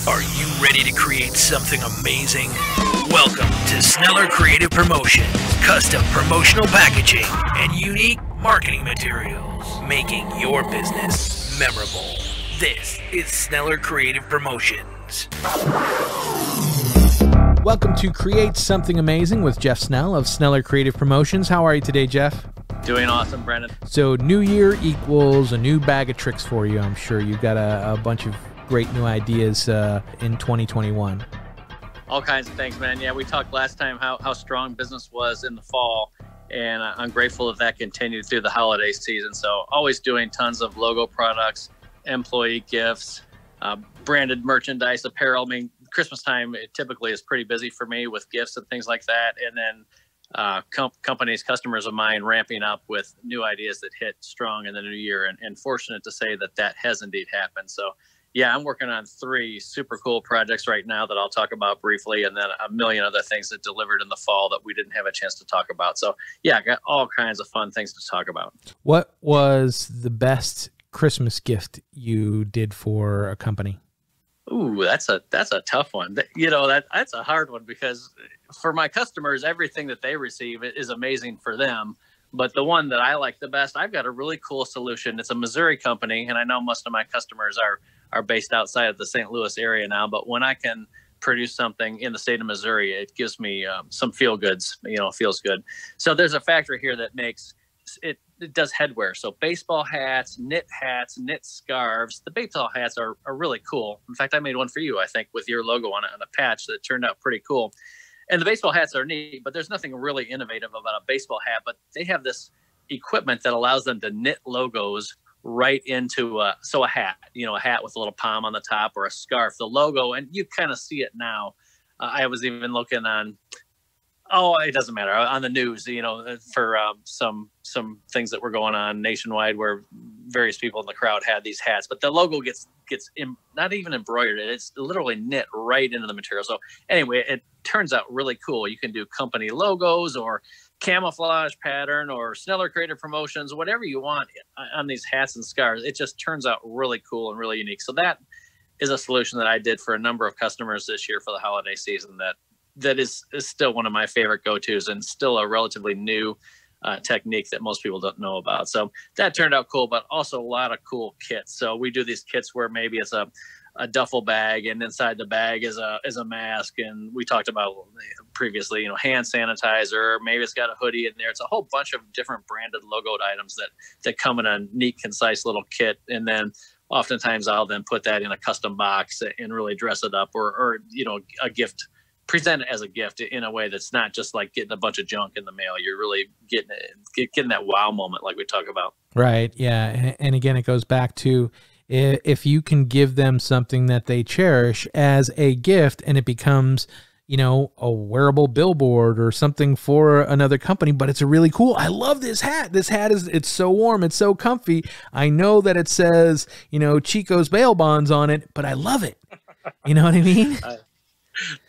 Are you ready to create something amazing? Welcome to Sneller Creative Promotions, custom promotional packaging, and unique marketing materials, making your business memorable. This is Sneller Creative Promotions. Welcome to Create Something Amazing with Jeff Snell of Sneller Creative Promotions. How are you today, Jeff? Doing awesome, Brandon. So new year equals a new bag of tricks for you, I'm sure. You've got a bunch of great new ideas in 2021. All kinds of things, man. Yeah, we talked last time how strong business was in the fall, and I'm grateful that continued through the holiday season. So always doing tons of logo products, employee gifts, branded merchandise, apparel. I mean, Christmas time, it typically is pretty busy for me with gifts and things like that. And then companies, customers of mine ramping up with new ideas that hit strong in the new year. And fortunate to say that has indeed happened. So yeah, I'm working on 3 super cool projects right now that I'll talk about briefly, and then a million other things that delivered in the fall that we didn't have a chance to talk about. So yeah, I got all kinds of fun things to talk about. What was the best Christmas gift you did for a company? Ooh, that's a tough one. You know, that's a hard one, because for my customers, everything that they receive is amazing for them. But the one that I like the best, I've got a really cool solution. It's a Missouri company, and I know most of my customers are based outside of the St. Louis area now. But when I can produce something in the state of Missouri, it gives me some feel goods. You know, it feels good. So there's a factory here that makes it does headwear. So baseball hats, knit scarves. The baseball hats are really cool. In fact, I made one for you, I think, with your logo on it, on a patch that turned out pretty cool. And the baseball hats are neat, but there's nothing really innovative about a baseball hat. But they have this equipment that allows them to knit logos right into a hat, you know, a hat with a little palm on the top, or a scarf, the logo, and you kind of see it now. I was even looking on, it doesn't matter, on the news, you know, for some things that were going on nationwide where various people in the crowd had these hats, but the logo gets not even embroidered, it's literally knit right into the material. So anyway, it turns out really cool. You can do company logos or camouflage pattern or Sneller Creative Promotions, whatever you want on these hats and scarves. It just turns out really cool and really unique. So that is a solution that I did for a number of customers this year for the holiday season that is still one of my favorite go-tos, and still a relatively new technique that most people don't know about. So that turned out cool, but also a lot of cool kits. So we do these kits where maybe it's a duffel bag, and inside the bag is a mask. And we talked about previously, you know, hand sanitizer, maybe it's got a hoodie in there. It's a whole bunch of different branded logoed items that come in a neat, concise little kit. And then oftentimes I'll then put that in a custom box and really dress it up, or you know, a gift, present it as a gift in a way that's not just like getting a bunch of junk in the mail. You're really getting that wow moment like we talk about. Right. Yeah. And again, it goes back to, if you can give them something that they cherish as a gift, and it becomes, you know, a wearable billboard or something for another company, but it's a really cool, I love this hat. This hat it's so warm. It's so comfy. I know that it says, you know, Chico's bail bonds on it, but I love it. You know what I mean?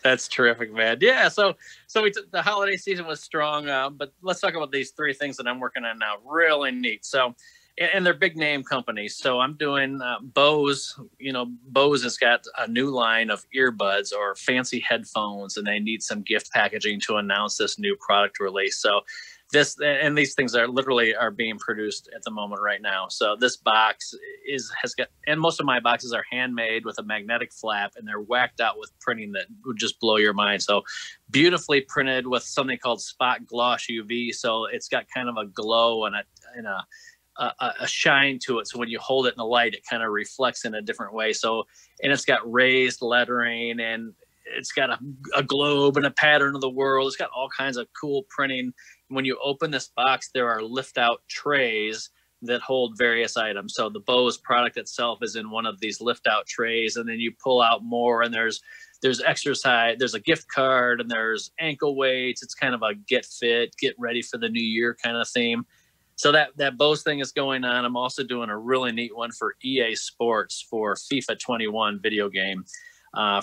That's terrific, man. Yeah. So the holiday season was strong, but let's talk about these 3 things that I'm working on now. Really neat. So, and they're big name companies. So I'm doing Bose. You know, Bose has got a new line of earbuds or fancy headphones, and they need some gift packaging to announce this new product release. So these things are literally being produced at the moment right now. So this box has got, and most of my boxes are handmade with a magnetic flap, and they're whacked out with printing that would just blow your mind. So beautifully printed with something called spot gloss UV. So it's got kind of a glow and a shine to it. So when you hold it in the light, it kind of reflects in a different way. So, and it's got raised lettering, and it's got a globe and a pattern of the world. It's got all kinds of cool printing. When you open this box, there are lift out trays that hold various items. So the Bose product itself is in one of these lift out trays, and then you pull out more, and there's exercise, there's a gift card, and there's ankle weights. It's kind of a get fit, get ready for the new year kind of theme. So that Bose thing is going on. I'm also doing a really neat one for EA Sports for FIFA 21 video game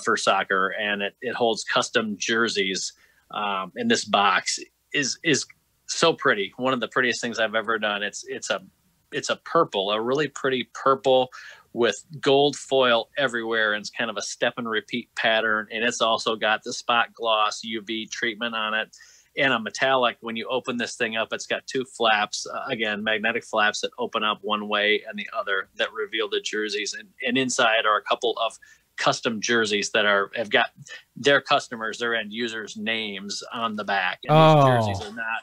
for soccer, and it holds custom jerseys. And this box is so pretty. One of the prettiest things I've ever done. It's a purple, a really pretty purple with gold foil everywhere, and it's kind of a step and repeat pattern. And it's also got the spot gloss UV treatment on it, and a metallic. When you open this thing up, it's got two flaps, again, magnetic flaps that open up one way and the other that reveal the jerseys. And inside are a couple of custom jerseys that have got their customers, their end users' names on the back. And these jerseys are not,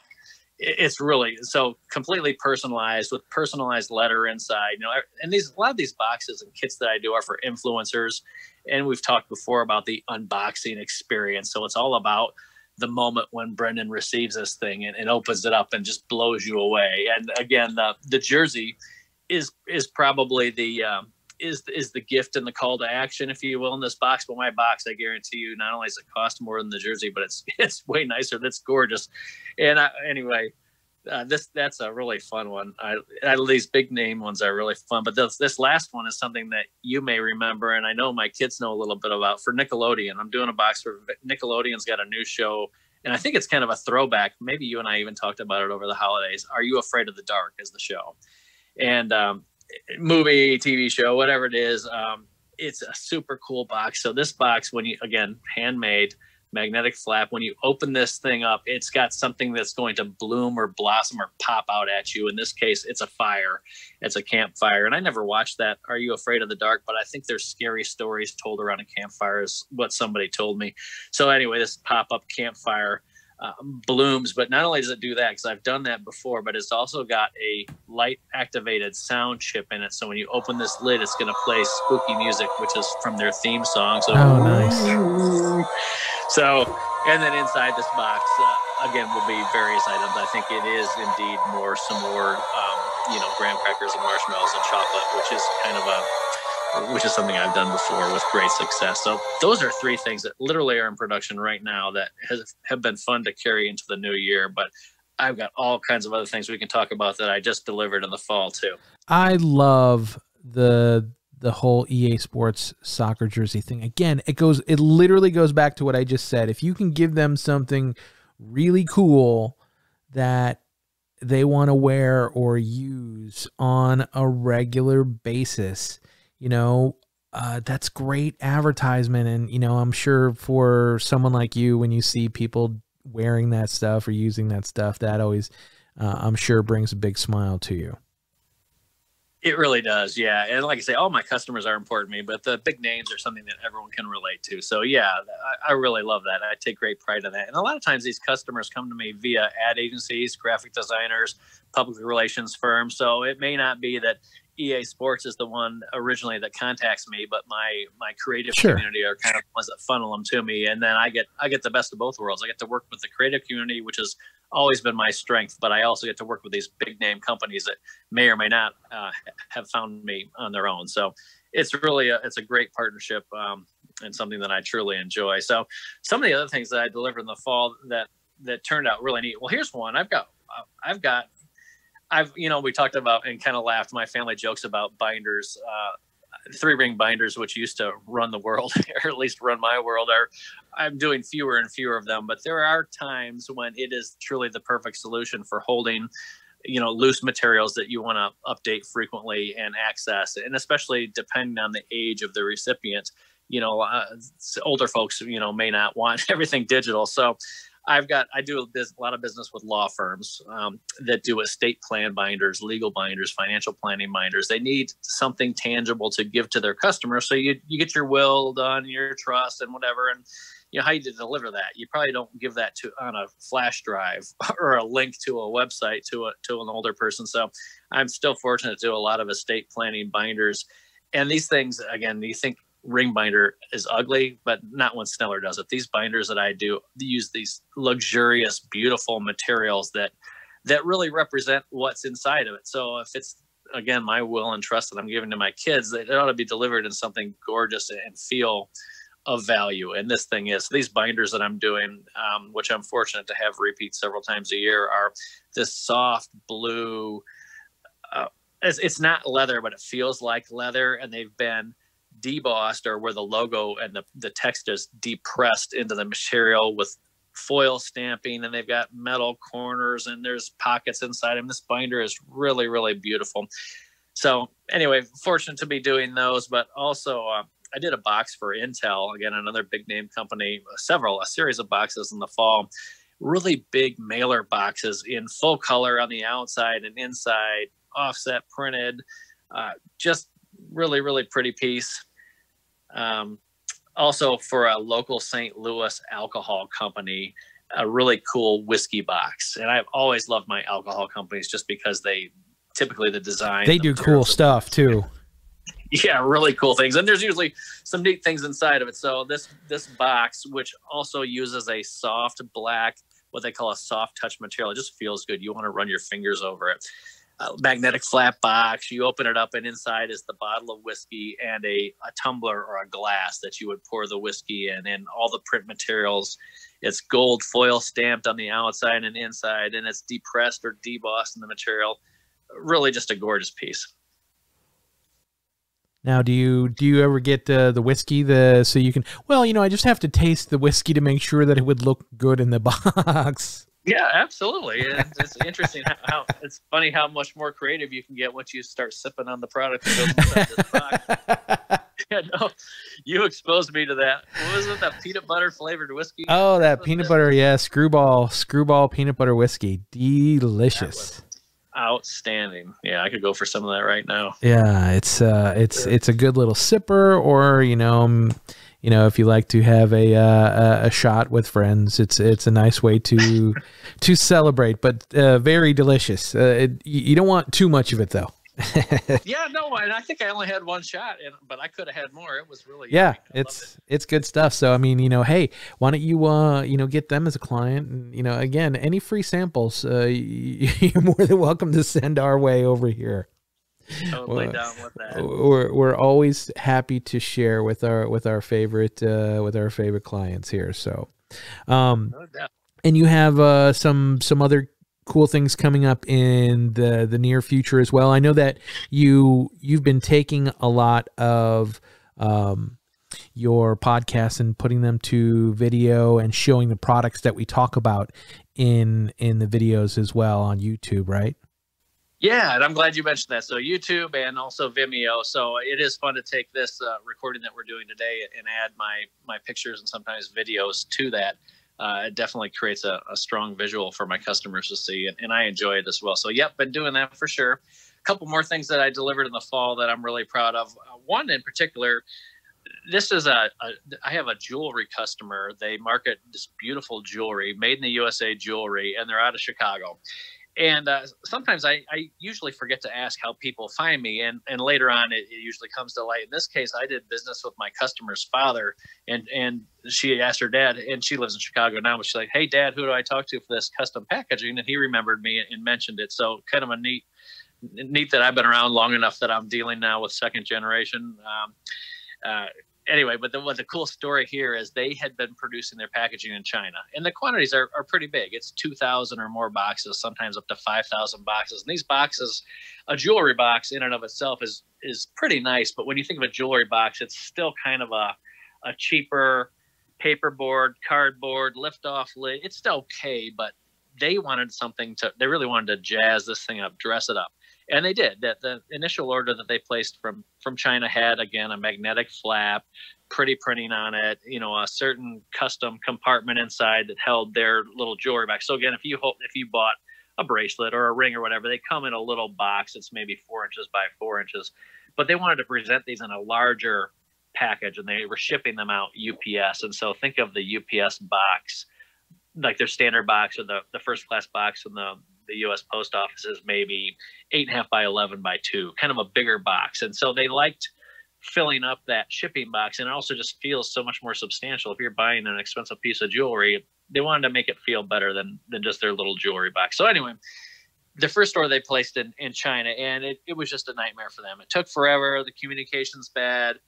it's really so completely personalized with personalized letter inside, and a lot of these boxes and kits that I do are for influencers. And we've talked before about the unboxing experience. So it's all about the moment when Brendan receives this thing and opens it up and just blows you away. And again, the jersey is probably the is the gift and the call to action, if you will, in this box. But my box, I guarantee you, not only does it cost more than the jersey, but it's way nicer. That's gorgeous. And anyway, that's a really fun one. These big name ones are really fun, but this last one is something that you may remember, and I know my kids know a little bit about, for Nickelodeon. I'm doing a box for Nickelodeon's got a new show, and I think it's kind of a throwback. Maybe you and I even talked about it over the holidays. Are You Afraid of the Dark is the show. And movie, TV show, whatever it is, it's a super cool box. So this box, when you, again, handmade, magnetic flap, when you open this thing up, it's got something that's going to bloom or blossom or pop out at you. In this case, it's a fire. It's a campfire. And I never watched that Are You Afraid of the Dark, but I think there's scary stories told around a campfire is what somebody told me. So anyway, this pop-up campfire blooms. But not only does it do that, because I've done that before, but it's also got a light activated sound chip in it. So when you open this lid, it's going to play spooky music, which is from their theme song. So, oh, nice. So, and then inside this box, again, will be various items. I think it is indeed some more, graham crackers and marshmallows and chocolate, which is something I've done before with great success. So those are three things that literally are in production right now that have been fun to carry into the new year. But I've got all kinds of other things we can talk about that I just delivered in the fall too. I love the whole EA Sports soccer jersey thing. Again, it literally goes back to what I just said. If you can give them something really cool that they want to wear or use on a regular basis, that's great advertisement. And, I'm sure for someone like you, when you see people wearing that stuff or using that stuff, that always, I'm sure brings a big smile to you. It really does. Yeah. And like I say, all my customers are important to me, but the big names are something that everyone can relate to. So yeah, I really love that. I take great pride in that. And a lot of times these customers come to me via ad agencies, graphic designers, public relations firms. So it may not be that EA Sports is the one originally that contacts me, but my creative community are kind of the ones that funnel them to me. And then I get the best of both worlds. I get to work with the creative community, which has always been my strength, but I also get to work with these big name companies that may or may not have found me on their own. So it's really it's a great partnership and something that I truly enjoy. So some of the other things that I delivered in the fall that turned out really neat. Well, here's one. We talked about and kind of laughed. My family jokes about binders, 3-ring binders, which used to run the world, or at least run my world. I'm doing fewer and fewer of them, but there are times when it is truly the perfect solution for holding, loose materials that you want to update frequently and access, and especially depending on the age of the recipient. Older folks, may not want everything digital. So I do a lot of business with law firms that do estate plan binders, legal binders, financial planning binders. They need something tangible to give to their customers. So you get your will done, your trust and whatever. And how you deliver that? You probably don't give that on a flash drive or a link to a website to an older person. So I'm still fortunate to do a lot of estate planning binders. And these things, again, you think ring binder is ugly, but not when Sneller does it. These binders that I do, they use these luxurious, beautiful materials that really represent what's inside of it. So if it's, again, my will and trust that I'm giving to my kids, it ought to be delivered in something gorgeous and feel of value. And this thing is, these binders that I'm doing, which I'm fortunate to have repeat several times a year, are this soft blue, it's not leather, but it feels like leather, and they've been debossed, or where the logo and the text is depressed into the material with foil stamping, and they've got metal corners and there's pockets inside them. This binder is really, really beautiful. So anyway, fortunate to be doing those, but also I did a box for Intel, again, another big name company, a series of boxes in the fall, really big mailer boxes in full color on the outside and inside, offset printed, just really, really pretty piece. Also for a local St. Louis alcohol company, a really cool whiskey box. And I've always loved my alcohol companies just because they typically the design. They do cool stuff too. Yeah, really cool things. And there's usually some neat things inside of it. So this box, which also uses a soft black, what they call a soft touch material, it just feels good. You want to run your fingers over it. Magnetic flat box. You open it up, and inside is the bottle of whiskey and a tumbler or a glass that you would pour the whiskey in, and all the print materials. It's gold foil stamped on the outside and inside, and it's depressed or debossed in the material. Really just a gorgeous piece. Now, do you ever get the whiskey so you can? Well, I just have to taste the whiskey to make sure that it would look good in the box. Yeah, absolutely. It's interesting how it's funny how much more creative you can get once you start sipping on the product that goes inside this box. Yeah, no, you exposed me to that. What was it? That peanut butter flavored whiskey? Oh, that peanut butter, yeah, screwball peanut butter whiskey, delicious. Outstanding. Yeah, I could go for some of that right now. Yeah, it's a good little sipper, or if you like to have a shot with friends, it's a nice way to celebrate, but very delicious. You don't want too much of it though. Yeah, no, and I think I only had one shot, but I could have had more. It was really yummy. It's good stuff. So I mean, hey, why don't you get them as a client? And again, any free samples, you're more than welcome to send our way over here. Totally down with that. We're always happy to share with our favorite clients here. So, no doubt. And you have some other cool things coming up in the near future as well. I know that you've been taking a lot of your podcasts and putting them to video and showing the products that we talk about in the videos as well on YouTube, right? Yeah, and I'm glad you mentioned that. So YouTube and also Vimeo. So it is fun to take this recording that we're doing today and add my pictures and sometimes videos to that. It definitely creates a strong visual for my customers to see, and I enjoy it as well. So, yep, been doing that for sure. A couple more things that I delivered in the fall that I'm really proud of. One in particular, this is I have a jewelry customer. They market this beautiful jewelry, made in the USA jewelry, and they're out of Chicago. And sometimes I usually forget to ask how people find me, and later on it usually comes to light. In this case, I did business with my customer's father, and she asked her dad, and she lives in Chicago now, but she's like, "Hey, Dad, who do I talk to for this custom packaging?" And he remembered me and mentioned it. So kind of a neat that I've been around long enough that I'm dealing now with second generation. Anyway, but the cool story here is they had been producing their packaging in China, and the quantities are pretty big. It's 2,000 or more boxes, sometimes up to 5,000 boxes. And these boxes, a jewelry box in and of itself is pretty nice, but when you think of a jewelry box, it's still kind of a cheaper paperboard, cardboard, lift-off lid. It's still okay, but they wanted they really wanted to jazz this thing up, dress it up. And they did. That the initial order that they placed from China had, again, a magnetic flap, pretty printing on it, a certain custom compartment inside that held their little jewelry box. So again, if you bought a bracelet or a ring or whatever, they come in a little box. It's maybe 4 inches by 4 inches, but they wanted to present these in a larger package, and they were shipping them out UPS. And so think of the UPS box, like their standard box or the first class box in the U.S. post office is maybe 8.5 by 11 by 2, kind of a bigger box. And so they liked filling up that shipping box, and it also just feels so much more substantial. If you're buying an expensive piece of jewelry, they wanted to make it feel better than just their little jewelry box. So anyway, the first order they placed in China, and it was just a nightmare for them. It took forever. The communication's bad.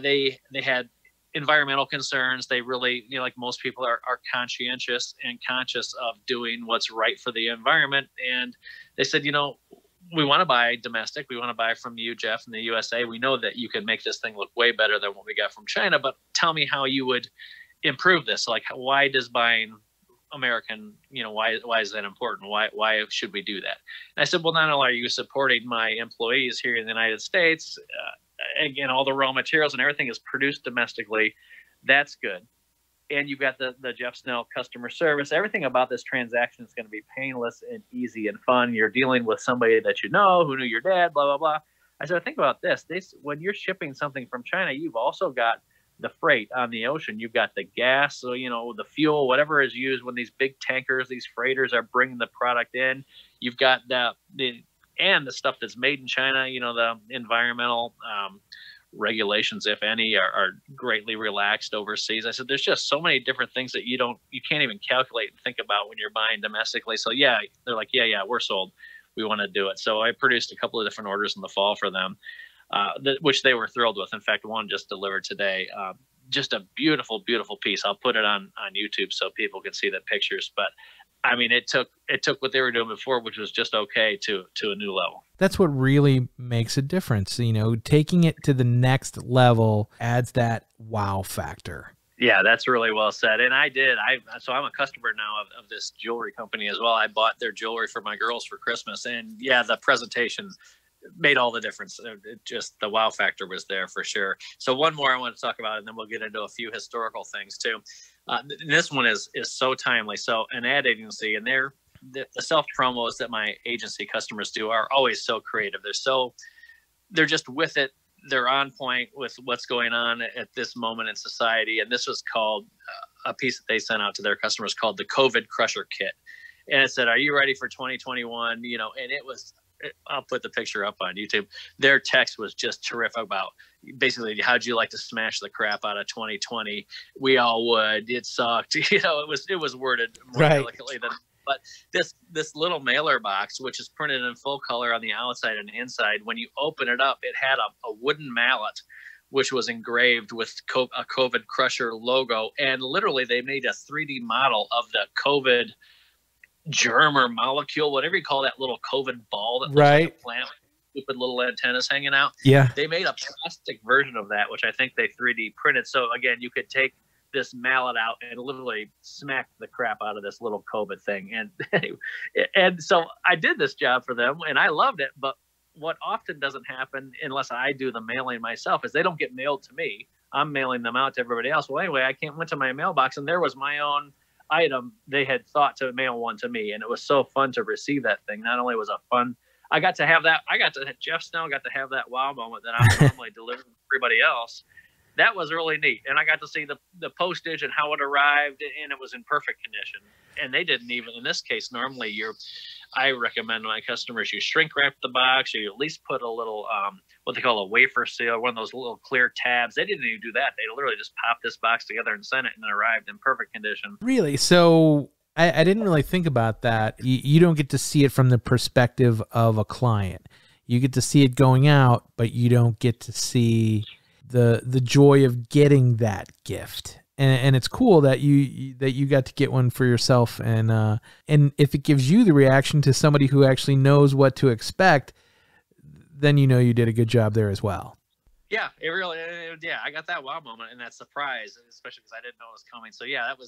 They had environmental concerns. They really, like most people are conscientious and conscious of doing what's right for the environment. And they said, we want to buy domestic. We want to buy from you, Jeff, in the USA. We know that you can make this thing look way better than what we got from China, but tell me how you would improve this. Like, why does buying American, why is that important? Why should we do that? And I said, well, not only are you supporting my employees here in the United States, again, all the raw materials and everything is produced domestically. That's good. And you've got the Jeff Snell customer service. Everything about this transaction is going to be painless and easy and fun. You're dealing with somebody that you know, who knew your dad, blah, blah, blah. I said, think about this. When you're shipping something from China, you've also got the freight on the ocean. You've got the gas, so, the fuel, whatever is used when these big tankers, these freighters are bringing the product in. You've got the stuff that's made in China, the environmental regulations, if any, are greatly relaxed overseas. I said, there's just so many different things that you can't even calculate and think about when you're buying domestically. So yeah, they're like, yeah, we're sold. We want to do it. So I produced a couple of different orders in the fall for them, which they were thrilled with. In fact, one just delivered today. Just a beautiful, beautiful piece. I'll put it on YouTube so people can see the pictures. But I mean, it took what they were doing before, which was just okay, to a new level. That's what really makes a difference. Taking it to the next level adds that wow factor. Yeah, that's really well said. And so I'm a customer now of this jewelry company as well. I bought their jewelry for my girls for Christmas. And yeah, the presentation made all the difference. Just the wow factor was there for sure. So one more I want to talk about, and then we'll get into a few historical things too. This one is so timely. So an ad agency, and the self promos that my agency customers do are always so creative. They're just with it. They're on point with what's going on at this moment in society. And this was called a piece that they sent out to their customers called the COVID Crusher Kit. And it said, are you ready for 2021? And it was, I'll put the picture up on YouTube. Their text was just terrific about basically, how'd you like to smash the crap out of 2020? We all would. It sucked. It was worded more delicately than. But this little mailer box, which is printed in full color on the outside and inside, when you open it up, it had a wooden mallet, which was engraved with a COVID Crusher logo. And literally, they made a 3D model of the COVID germ or molecule, whatever you call that little COVID ball that looks like a plant with stupid little antennas hanging out. Yeah. They made a plastic version of that, which I think they 3D printed. So again, you could take this mallet out and literally smack the crap out of this little COVID thing. And so I did this job for them and I loved it. But what often doesn't happen unless I do the mailing myself is they don't get mailed to me. I'm mailing them out to everybody else. Well, anyway, went to my mailbox and there was my own item. They had thought to mail one to me, and it was so fun to receive that thing. Not only was it fun, Jeff Snell got to have that wow moment that I'm normally delivering to everybody else. That was really neat. And I got to see the postage and how it arrived, and it was in perfect condition. And they didn't even, in this case, normally I recommend to my customers, you shrink wrap the box, or you at least put a little, what they call a wafer seal, one of those little clear tabs. They didn't even do that. They literally just popped this box together and sent it, and it arrived in perfect condition. Really? So I didn't really think about that. You don't get to see it from the perspective of a client. You get to see it going out, but you don't get to see the joy of getting that gift. And it's cool that you got to get one for yourself, and if it gives you the reaction to somebody who actually knows what to expect, then you did a good job there as well. Yeah, I got that wow moment and that surprise, especially because I didn't know it was coming. So yeah, that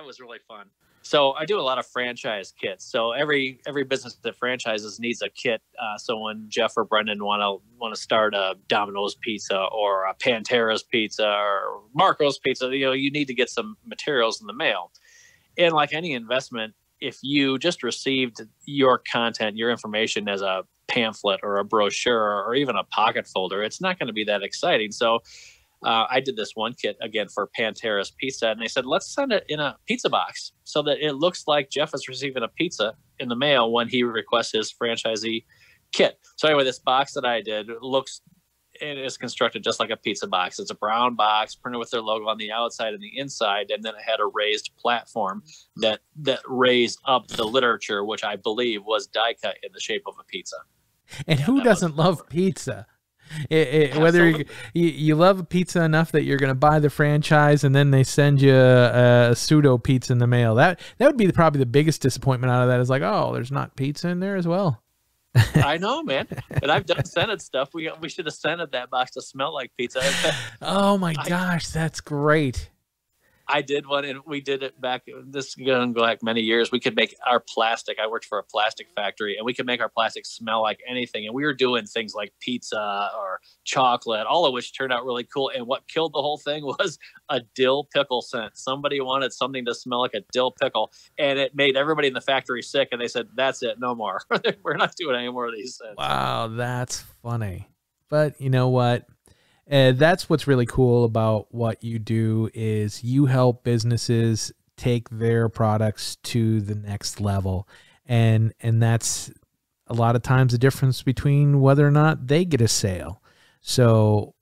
was really fun. So I do a lot of franchise kits. So every business that franchises needs a kit. So when Jeff or Brendan want to start a Domino's pizza or a Pantera's pizza or Marco's pizza, you need to get some materials in the mail. And like any investment, if you just received your content, your information as a pamphlet or a brochure or even a pocket folder, it's not going to be that exciting. So I did this one kit again for Pantera's Pizza, and they said, let's send it in a pizza box so that it looks like Jeff is receiving a pizza in the mail when he requests his franchisee kit. So anyway, this box that I did it is constructed just like a pizza box. It's a brown box printed with their logo on the outside and the inside, and then it had a raised platform that raised up the literature, which I believe was die cut in the shape of a pizza. And who doesn't love pizza? Whether you love a pizza enough that you're going to buy the franchise and then they send you a pseudo pizza in the mail, that would be probably the biggest disappointment out of that, is like, oh, there's not pizza in there as well. I know, man. And I've done scented stuff. We should have scented that box to smell like pizza. Oh my gosh, that's great. I did one, and we did it back. This is going to go back many years. We could make our plastic. I worked for a plastic factory, and we could make our plastic smell like anything. And we were doing things like pizza or chocolate, all of which turned out really cool. And what killed the whole thing was a dill pickle scent. Somebody wanted something to smell like a dill pickle, and it made everybody in the factory sick. And they said, "That's it, no more. We're not doing any more of these scents." Wow, that's funny. But you know what? That's what's really cool about what you do is you help businesses take their products to the next level. And that's a lot of times the difference between whether or not they get a sale. So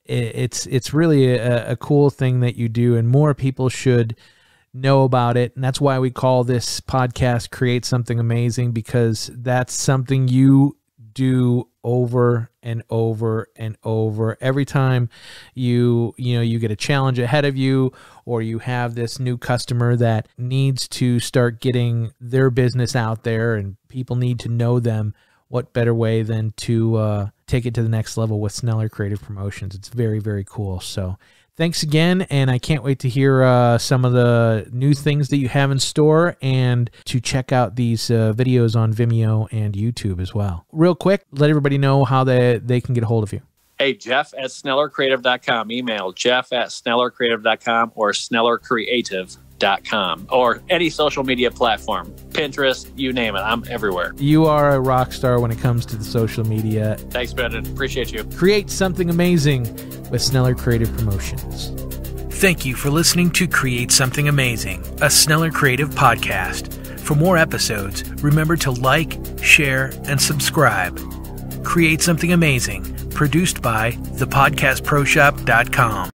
it's really a cool thing that you do, and more people should know about it. And that's why we call this podcast Create Something Amazing, because that's something you do over and over and over. Every time you get a challenge ahead of you, or you have this new customer that needs to start getting their business out there and people need to know them, what better way than to take it to the next level with Sneller Creative Promotions. It's very, very cool. So thanks again, and I can't wait to hear some of the new things that you have in store, and to check out these videos on Vimeo and YouTube as well. Real quick, let everybody know how they can get a hold of you. Hey, Jeff@SnellerCreative.com. Email Jeff@SnellerCreative.com or SnellerCreative.com, or any social media platform, Pinterest, you name it. I'm everywhere. You are a rock star when it comes to the social media. Thanks, Brendan. Appreciate you. Create something amazing with Sneller Creative Promotions. Thank you for listening to Create Something Amazing, a Sneller Creative podcast. For more episodes, remember to like, share, and subscribe. Create Something Amazing, produced by thepodcastproshop.com.